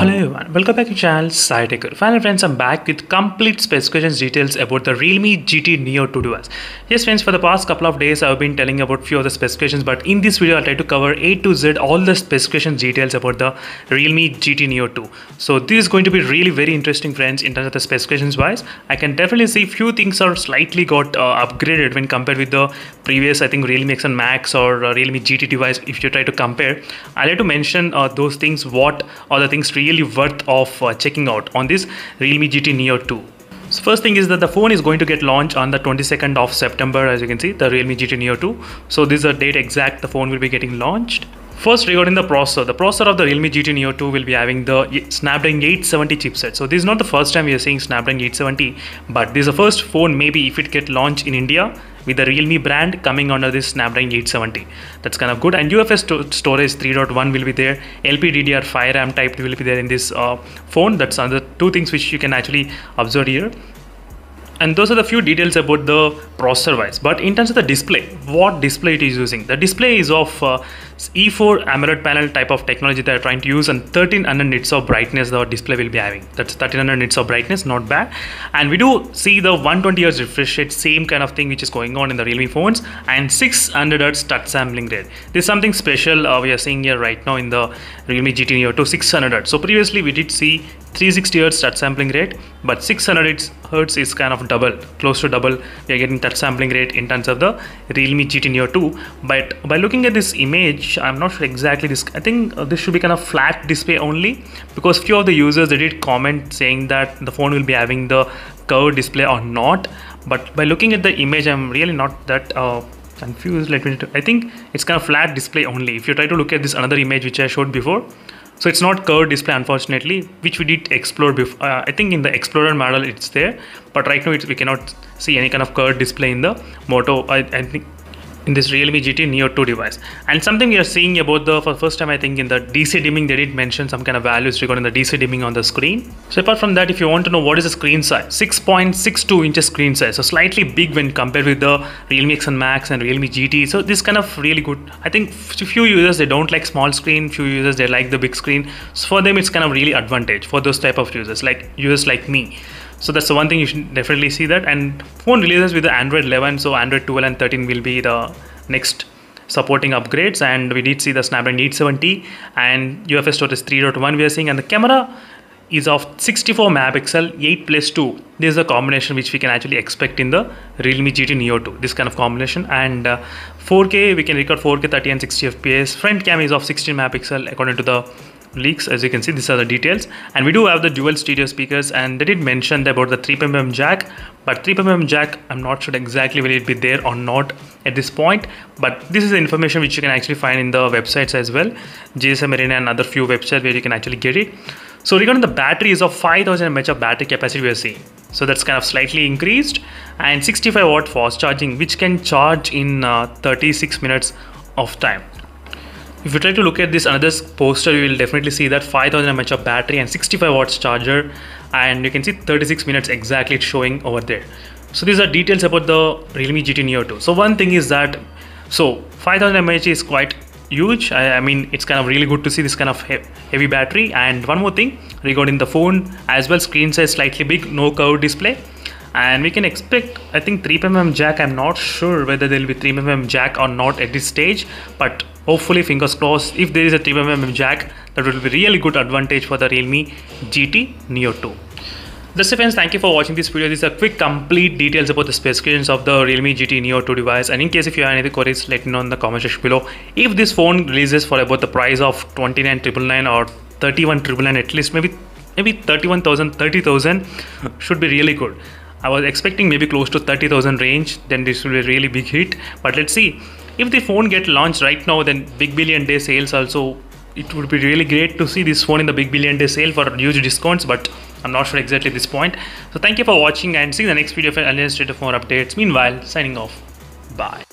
Hello everyone, welcome back to channel SciTech. Finally friends, I'm back with complete specifications details about the Realme GT Neo 2 device. Yes friends, for the past couple of days I've been telling about few of the specifications, but in this video I'll try to cover A to Z all the specifications details about the Realme GT Neo 2. So this is going to be really very interesting friends in terms of the specifications wise. I can definitely see few things are slightly got upgraded when compared with the previous I think Realme X and Max or Realme GT device. If you try to compare, I'll like to mention those things, what are the things really worth of checking out on this Realme GT Neo 2. So first thing is that the phone is going to get launched on the 22nd of September, as you can see, the Realme GT Neo 2. So this is the date exact the phone will be getting launched. First, regarding the processor of the Realme GT Neo 2 will be having the Snapdragon 870 chipset. So this is not the first time we are seeing Snapdragon 870, but this is the first phone maybe if it get launched in India with the Realme brand coming under this Snapdragon 870. That's kind of good. And UFS storage 3.1 will be there. LPDDR5 RAM type will be there in this phone. That's another two things which you can actually observe here. And those are the few details about the processor wise. But in terms of the display, what display it is using? The display is of E4 AMOLED panel type of technology they are trying to use, and 1300 nits of brightness the display will be having. That's 1300 nits of brightness, not bad. And we do see the 120 Hz refresh rate, same kind of thing which is going on in the Realme phones, and 600 Hz touch sampling rate. This is something special we are seeing here right now in the Realme GT Neo 2, 600 Hz. So previously we did see 360 Hz touch sampling rate, but 600 Hz is kind of double, close to double. We are getting touch sampling rate in terms of the Realme GT Neo 2. But by looking at this image, I'm not sure exactly this. I think this should be kind of flat display only, because few of the users they did comment saying that the phone will be having the curved display or not. But by looking at the image, I'm really not that confused. I think it's kind of flat display only. If you try to look at this another image which I showed before, so it's not curved display unfortunately, which we did explore before. I think in the Explorer model it's there, but right now we cannot see any kind of curved display in the Moto. I think in this Realme GT Neo 2 device. And something we are seeing about for the first time, I think in the DC dimming they did mention some kind of values regarding the DC dimming on the screen. So apart from that, if you want to know what is the screen size, 6.62 inches screen size, so slightly big when compared with the Realme X and Max and Realme GT. So this kind of really good. I think few users they don't like small screen, few users they like the big screen. So for them it's kind of really advantage for those type of users like me. So that's the one thing you should definitely see that. And phone releases with the Android 11, so Android 12 and 13 will be the next supporting upgrades. And we did see the Snapdragon 870 and UFS storage 3.1 we are seeing, and the camera is of 64 megapixel 8+2. This is a combination which we can actually expect in the Realme GT Neo 2, this kind of combination. And 4K, we can record 4K 30 and 60 FPS. Front cam is of 16 megapixel according to the leaks. As you can see, these are the details. And we do have the dual stereo speakers, and they did mention about the 3mm jack, but 3mm jack I'm not sure exactly will it be there or not at this point, but this is the information which you can actually find in the websites as well, GSM Arena and other few websites where you can actually get it. So regarding the battery is of 5000 mAh of battery capacity we are seeing, so that's kind of slightly increased, and 65 watt fast charging which can charge in 36 minutes of time. If you try to look at this another poster, you will definitely see that 5000 mAh of battery and 65 watts charger, and you can see 36 minutes exactly it's showing over there. So these are details about the Realme GT Neo 2. So one thing is that, so 5000 mAh is quite huge. I mean it's kind of really good to see this kind of heavy battery. And one more thing regarding the phone as well, screen size slightly big, no curved display. And we can expect, I think 3mm jack. I'm not sure whether there will be 3mm jack or not at this stage, but hopefully fingers crossed, if there is a 3mm jack, that will be really good advantage for the Realme GT Neo 2. That's it friends, thank you for watching this video. These are quick complete details about the specifications of the Realme GT Neo 2 device. And in case if you have any queries, let me know in the comment section below. If this phone releases for about the price of 29,999 or 31,999 at least, maybe 31,000, 30,000 should be really good. I was expecting maybe close to 30,000 range, then this will be a really big hit. But let's see, if the phone get launched right now, then Big Billion Day sales also, it would be really great to see this phone in the Big Billion Day sale for huge discounts, but I'm not sure exactly at this point. So thank you for watching, and see you in the next video for more updates. Meanwhile, signing off. Bye.